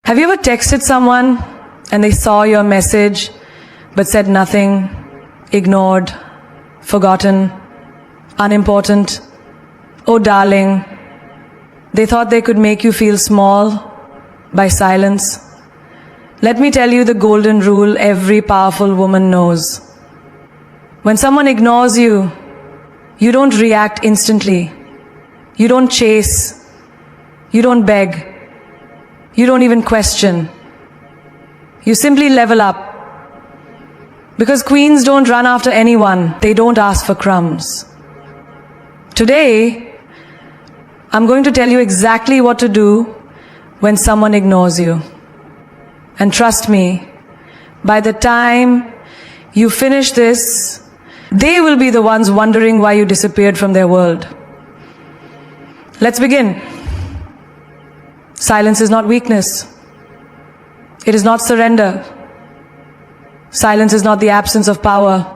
Have you ever texted someone and they saw your message but said nothing, ignored, forgotten, unimportant? Oh, darling, they thought they could make you feel small by silence. Let me tell you the golden rule every powerful woman knows. When someone ignores you, you don't react instantly. You don't chase. You don't beg. You don't even question. You simply level up. Because queens don't run after anyone. They don't ask for crumbs. Today, I'm going to tell you exactly what to do when someone ignores you. And trust me, by the time you finish this, they will be the ones wondering why you disappeared from their world. Let's begin. Silence is not weakness. It is not surrender. Silence is not the absence of power.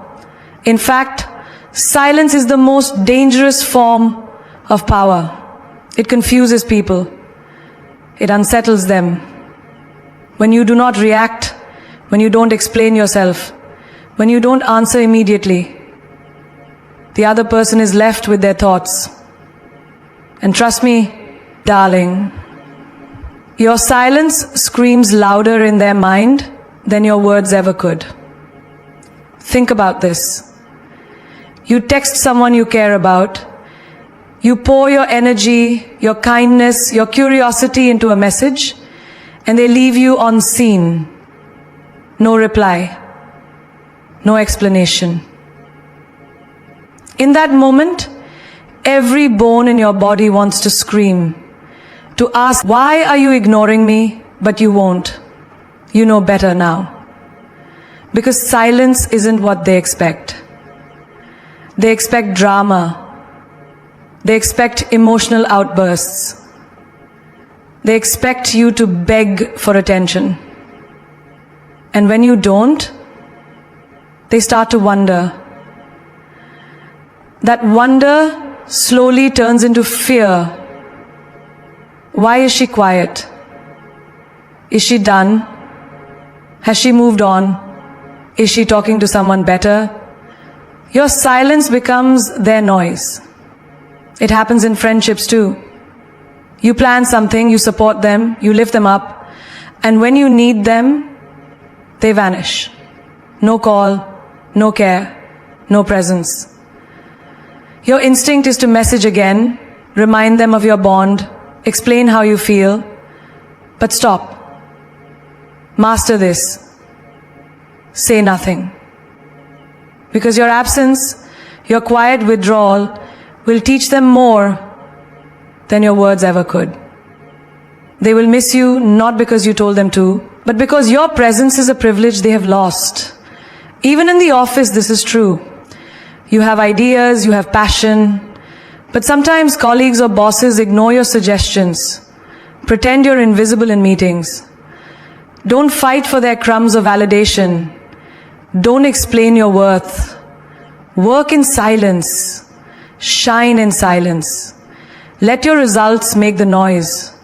In fact, silence is the most dangerous form of power. It confuses people. It unsettles them. When you do not react, when you don't explain yourself, when you don't answer immediately, the other person is left with their thoughts. And trust me, darling, your silence screams louder in their mind than your words ever could. Think about this. You text someone you care about. You pour your energy, your kindness, your curiosity into a message, and they leave you unseen. No reply. No explanation. In that moment, every bone in your body wants to scream, to ask, why are you ignoring me? But you won't. You know better now. Because silence isn't what they expect. They expect drama. They expect emotional outbursts. They expect you to beg for attention. And when you don't, they start to wonder. That wonder slowly turns into fear. Why is she quiet? Is she done? Has she moved on? Is she talking to someone better? Your silence becomes their noise. It happens in friendships too. You plan something, you support them, you lift them up, and when you need them, they vanish. No call, no care, no presence. Your instinct is to message again, remind them of your bond, explain how you feel, but stop. Master this. Say nothing. Because your absence, your quiet withdrawal, will teach them more than your words ever could. They will miss you not because you told them to, but because your presence is a privilege they have lost. Even in the office, this is true. You have ideas, you have passion, but sometimes colleagues or bosses ignore your suggestions, pretend you're invisible in meetings. Don't fight for their crumbs of validation. Don't explain your worth. Work in silence. Shine in silence. Let your results make the noise.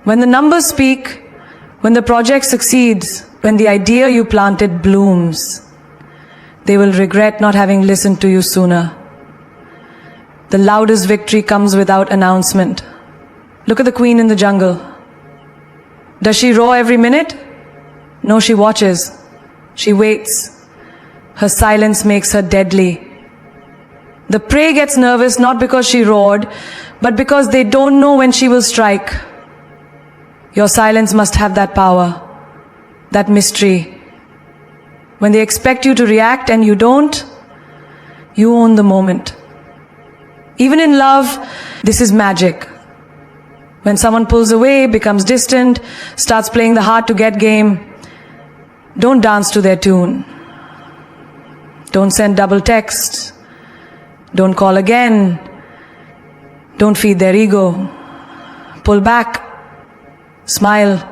When the numbers speak, when the project succeeds, when the idea you planted blooms, they will regret not having listened to you sooner. The loudest victory comes without announcement. Look at the queen in the jungle. Does she roar every minute? No, she watches. She waits. Her silence makes her deadly. The prey gets nervous not because she roared, but because they don't know when she will strike. Your silence must have that power, that mystery. When they expect you to react and you don't, you own the moment. Even in love, this is magic. When someone pulls away, becomes distant, starts playing the hard-to-get game, don't dance to their tune. Don't send double texts. Don't call again. Don't feed their ego. Pull back. Smile.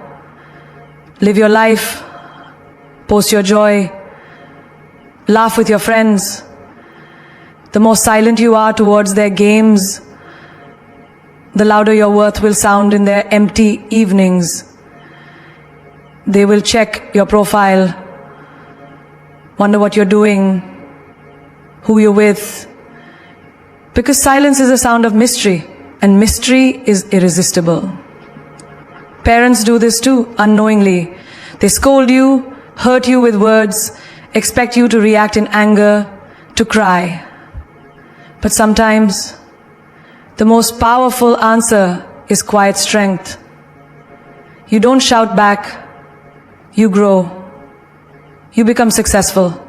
Live your life. Post your joy. Laugh with your friends. The more silent you are towards their games, the louder your worth will sound in their empty evenings. They will check your profile, wonder what you're doing, who you're with. Because silence is a sound of mystery, and mystery is irresistible. Parents do this too, unknowingly. They scold you, hurt you with words, expect you to react in anger, to cry. But sometimes, the most powerful answer is quiet strength. You don't shout back, you grow. You become successful.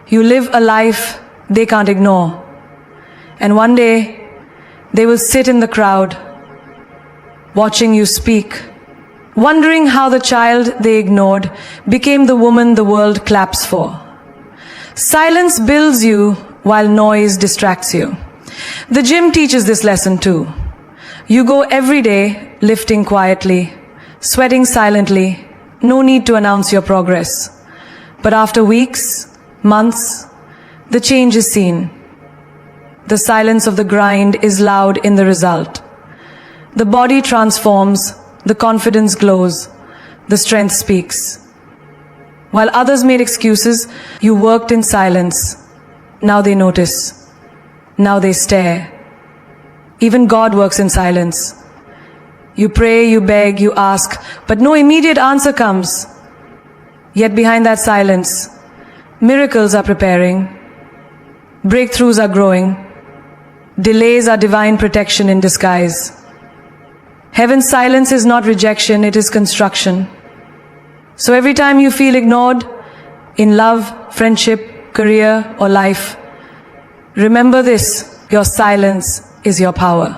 You live a life they can't ignore. And one day, they will sit in the crowd, watching you speak, wondering how the child they ignored became the woman the world claps for. Silence builds you while noise distracts you. The gym teaches this lesson too. You go every day lifting quietly, sweating silently, no need to announce your progress. But after weeks, months, the change is seen. The silence of the grind is loud in the result. The body transforms, the confidence glows, the strength speaks. While others made excuses, you worked in silence. Now they notice. Now they stare. Even God works in silence. You pray, you beg, you ask, but no immediate answer comes. Yet behind that silence, miracles are preparing. Breakthroughs are growing. Delays are divine protection in disguise. Heaven's silence is not rejection, it is construction. So every time you feel ignored, in love, friendship, career, or life, remember this: your silence is your power.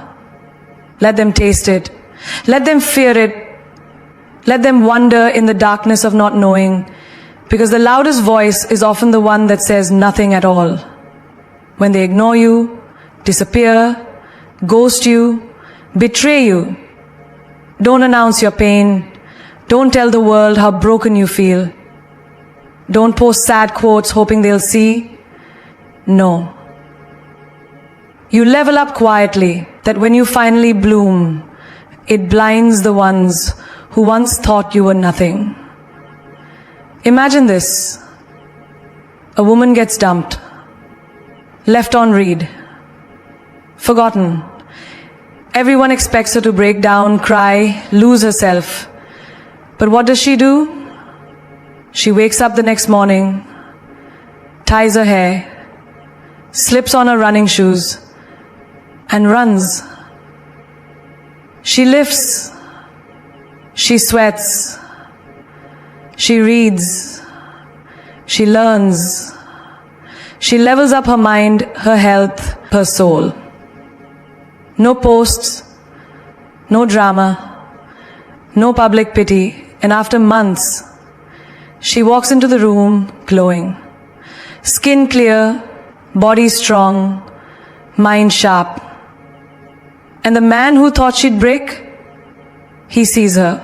Let them taste it. Let them fear it. Let them wonder in the darkness of not knowing, because the loudest voice is often the one that says nothing at all. When they ignore you, disappear, ghost you, betray you, don't announce your pain. Don't tell the world how broken you feel. Don't post sad quotes hoping they'll see. No. You level up quietly, that when you finally bloom, it blinds the ones who once thought you were nothing. Imagine this. A woman gets dumped, left on read, forgotten. Everyone expects her to break down, cry, lose herself. But what does she do? She wakes up the next morning, ties her hair, slips on her running shoes, and runs. She lifts, she sweats, she reads, she learns, she levels up her mind, her health, her soul. No posts, no drama, no public pity, and after months, she walks into the room glowing. Skin clear, body strong, mind sharp. And the man who thought she'd break, he sees her.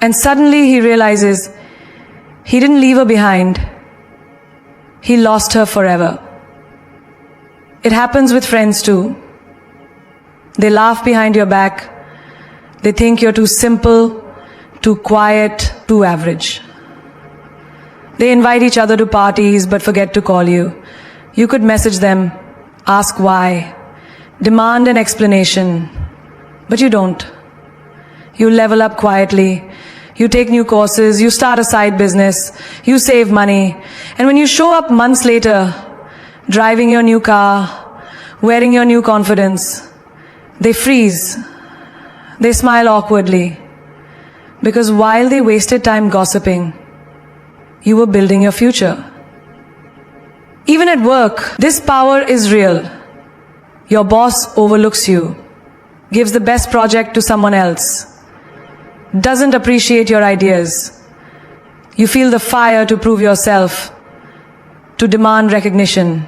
And suddenly he realizes he didn't leave her behind. He lost her forever. It happens with friends too. They laugh behind your back. They think you're too simple, too quiet, too average. They invite each other to parties but forget to call you. You could message them, ask why, demand an explanation, but you don't. You level up quietly. You take new courses, you start a side business, you save money, and when you show up months later, driving your new car, wearing your new confidence, they freeze. They smile awkwardly. Because while they wasted time gossiping, you were building your future. Even at work, this power is real. Your boss overlooks you, gives the best project to someone else, doesn't appreciate your ideas. You feel the fire to prove yourself, to demand recognition.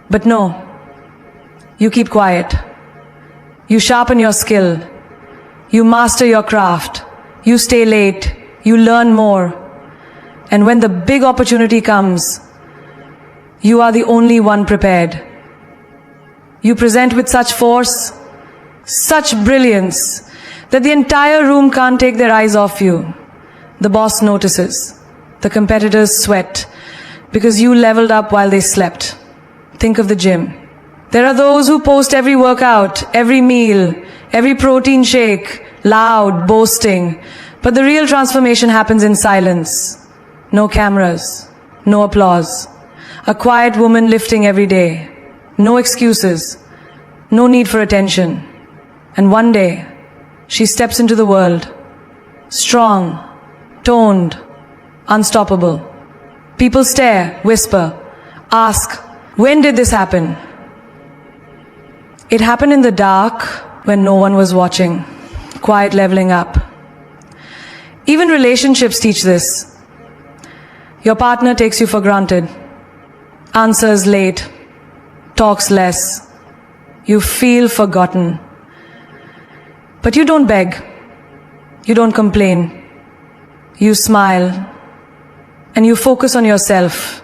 But no, you keep quiet. You sharpen your skill. You master your craft. You stay late. You learn more. And when the big opportunity comes, you are the only one prepared. You present with such force, such brilliance, that the entire room can't take their eyes off you. The boss notices. The competitors sweat because you leveled up while they slept. Think of the gym. There are those who post every workout, every meal, every protein shake, loud, boasting. But the real transformation happens in silence. No cameras, no applause. A quiet woman lifting every day. No excuses, no need for attention. And one day, she steps into the world, strong, toned, unstoppable. People stare, whisper, ask, when did this happen? It happened in the dark when no one was watching. Quiet leveling up. Even relationships teach this. Your partner takes you for granted, answers late, talks less. You feel forgotten. But you don't beg. You don't complain. You smile. And you focus on yourself,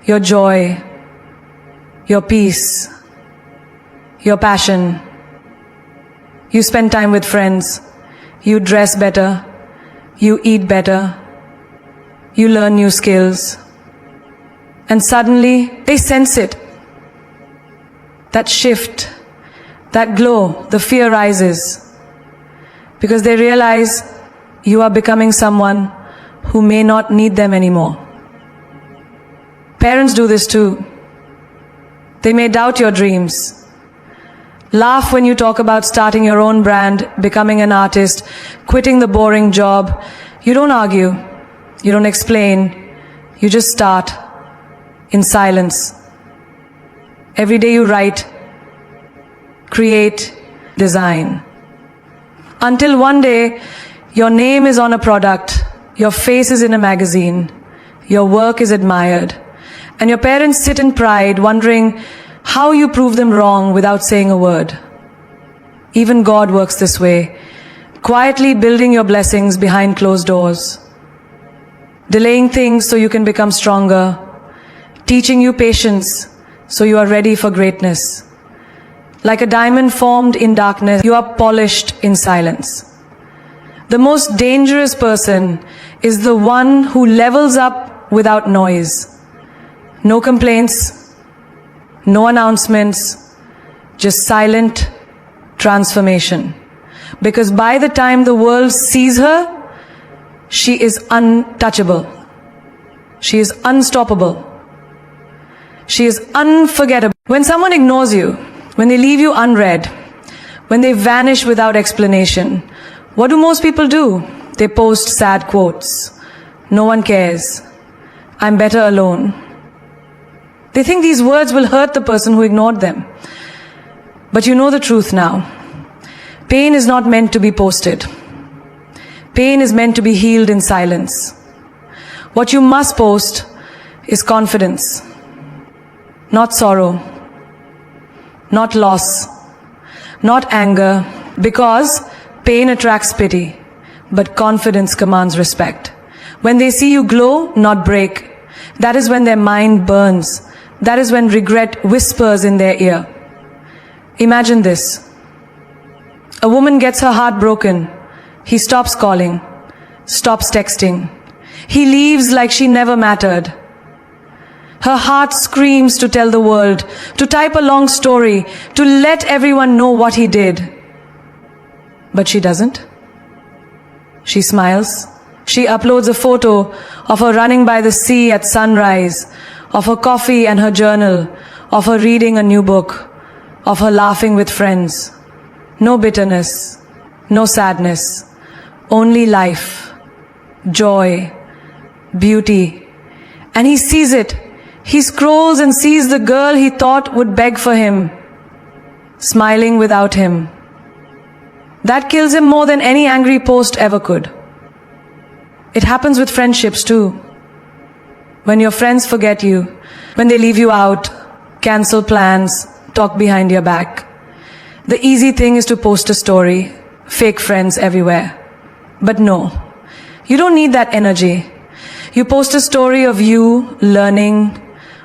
your joy, your peace, your passion. You spend time with friends. You dress better. You eat better. You learn new skills. And suddenly, they sense it. That shift, that glow, the fear rises. Because they realize you are becoming someone who may not need them anymore. Parents do this too. They may doubt your dreams. Laugh when you talk about starting your own brand, becoming an artist, quitting the boring job. You don't argue. You don't explain. You just start in silence. Every day you write, create, design. Until one day, your name is on a product, your face is in a magazine, your work is admired, and your parents sit in pride wondering how you prove them wrong without saying a word. Even God works this way, quietly building your blessings behind closed doors, delaying things so you can become stronger, teaching you patience so you are ready for greatness. Like a diamond formed in darkness, you are polished in silence. The most dangerous person is the one who levels up without noise. No complaints, no announcements, just silent transformation. Because by the time the world sees her, she is untouchable. She is unstoppable. She is unforgettable. When someone ignores you, when they leave you unread, when they vanish without explanation, what do most people do? They post sad quotes. No one cares. I'm better alone. They think these words will hurt the person who ignored them. But you know the truth now. Pain is not meant to be posted. Pain is meant to be healed in silence. What you must post is confidence, not sorrow, not loss, not anger, because pain attracts pity, but confidence commands respect. When they see you glow, not break, that is when their mind burns. That is when regret whispers in their ear. Imagine this. A woman gets her heart broken. He stops calling, stops texting. He leaves like she never mattered. Her heart screams to tell the world, to type a long story, to let everyone know what he did. But she doesn't. She smiles. She uploads a photo of her running by the sea at sunrise, of her coffee and her journal, of her reading a new book, of her laughing with friends. No bitterness, no sadness, only life, joy, beauty. And he sees it. He scrolls and sees the girl he thought would beg for him, smiling without him. That kills him more than any angry post ever could. It happens with friendships too. When your friends forget you, when they leave you out, cancel plans, talk behind your back. The easy thing is to post a story, fake friends everywhere. But no, you don't need that energy. You post a story of you learning,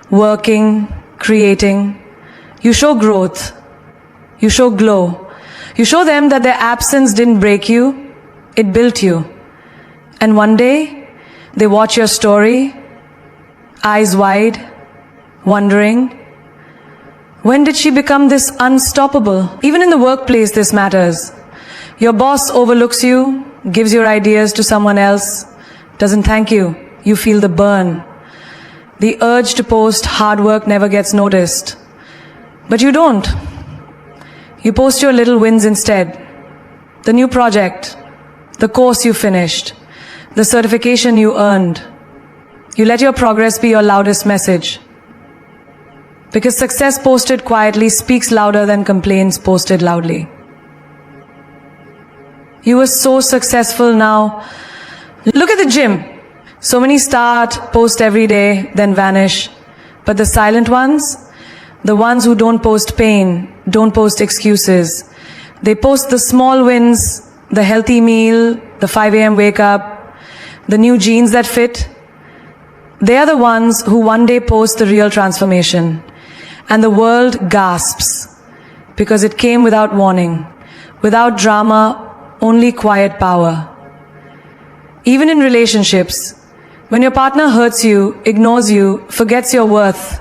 working, creating. You show growth. You show glow. You show them that their absence didn't break you, it built you. And one day, they watch your story, eyes wide, wondering, when did she become this unstoppable? Even in the workplace, this matters. Your boss overlooks you, gives your ideas to someone else, doesn't thank you. You feel the burn. The urge to post hard work never gets noticed. But you don't. You post your little wins instead. The new project, the course you finished, the certification you earned. You let your progress be your loudest message. Because success posted quietly speaks louder than complaints posted loudly. You were so successful now. Look at the gym. So many start, post every day, then vanish. But the silent ones, the ones who don't post pain, don't post excuses. They post the small wins, the healthy meal, the 5 a.m. wake up, the new jeans that fit. They are the ones who one day post the real transformation. And the world gasps because it came without warning, without drama, only quiet power. Even in relationships, when your partner hurts you, ignores you, forgets your worth,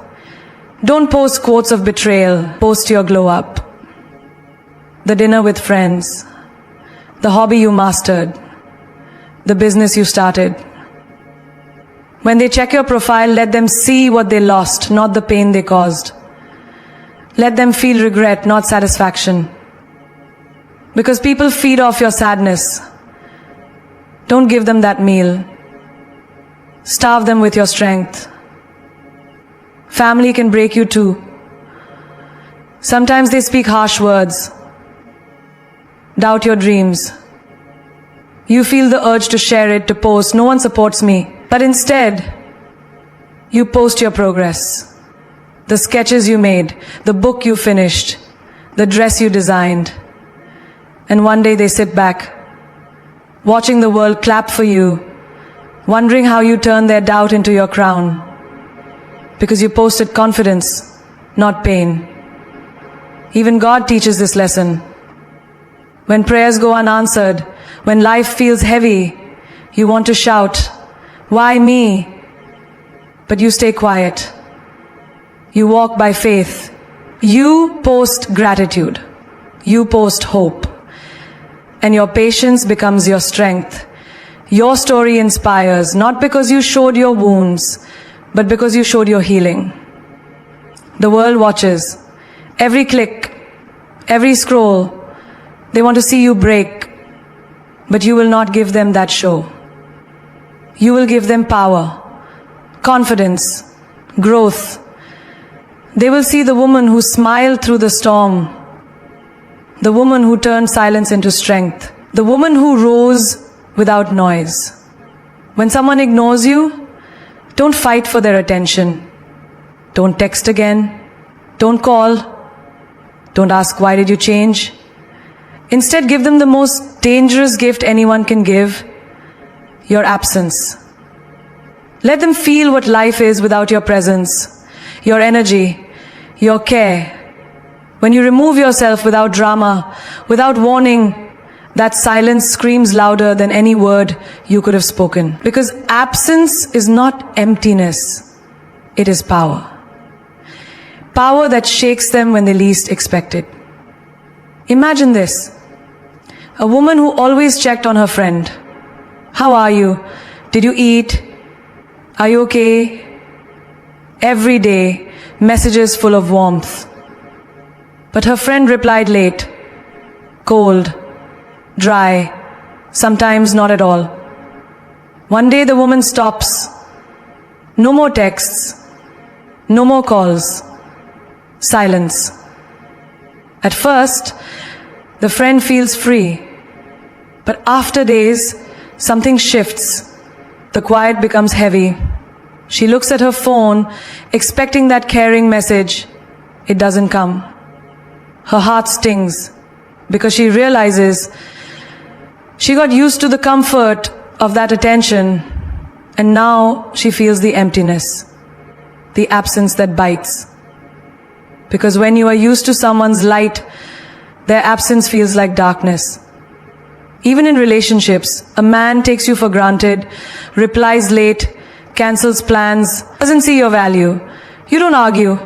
don't post quotes of betrayal, post your glow up. The dinner with friends, the hobby you mastered, the business you started. When they check your profile, let them see what they lost, not the pain they caused. Let them feel regret, not satisfaction. Because people feed off your sadness. Don't give them that meal. Starve them with your strength. Family can break you too. Sometimes they speak harsh words. Doubt your dreams. You feel the urge to share it, to post. No one supports me. But instead, you post your progress. The sketches you made, the book you finished, the dress you designed. And one day they sit back, watching the world clap for you, wondering how you turned their doubt into your crown. Because you posted confidence, not pain. Even God teaches this lesson. When prayers go unanswered, when life feels heavy, you want to shout, "Why me?" But you stay quiet. You walk by faith. You post gratitude. You post hope. And your patience becomes your strength. Your story inspires, not because you showed your wounds, but because you showed your healing. The world watches. Every click, every scroll, they want to see you break. But you will not give them that show. You will give them power, confidence, growth. They will see the woman who smiled through the storm, the woman who turned silence into strength, the woman who rose without noise. When someone ignores you, don't fight for their attention. Don't text again. Don't call. Don't ask, why did you change? Instead, give them the most dangerous gift anyone can give, your absence. Let them feel what life is without your presence, your energy, your care. When you remove yourself without drama, without warning, that silence screams louder than any word you could have spoken. Because absence is not emptiness, it is power. Power that shakes them when they least expect it. Imagine this. A woman who always checked on her friend. How are you? Did you eat? Are you okay? Every day, messages full of warmth. But her friend replied late, cold, dry, sometimes not at all. One day the woman stops. No more texts, no more calls, silence. At first, the friend feels free. But after days, something shifts. The quiet becomes heavy. She looks at her phone, expecting that caring message. It doesn't come. Her heart stings because she realizes she got used to the comfort of that attention, and now she feels the emptiness, the absence that bites. Because when you are used to someone's light, their absence feels like darkness. Even in relationships, a man takes you for granted, replies late, cancels plans, doesn't see your value. You don't argue.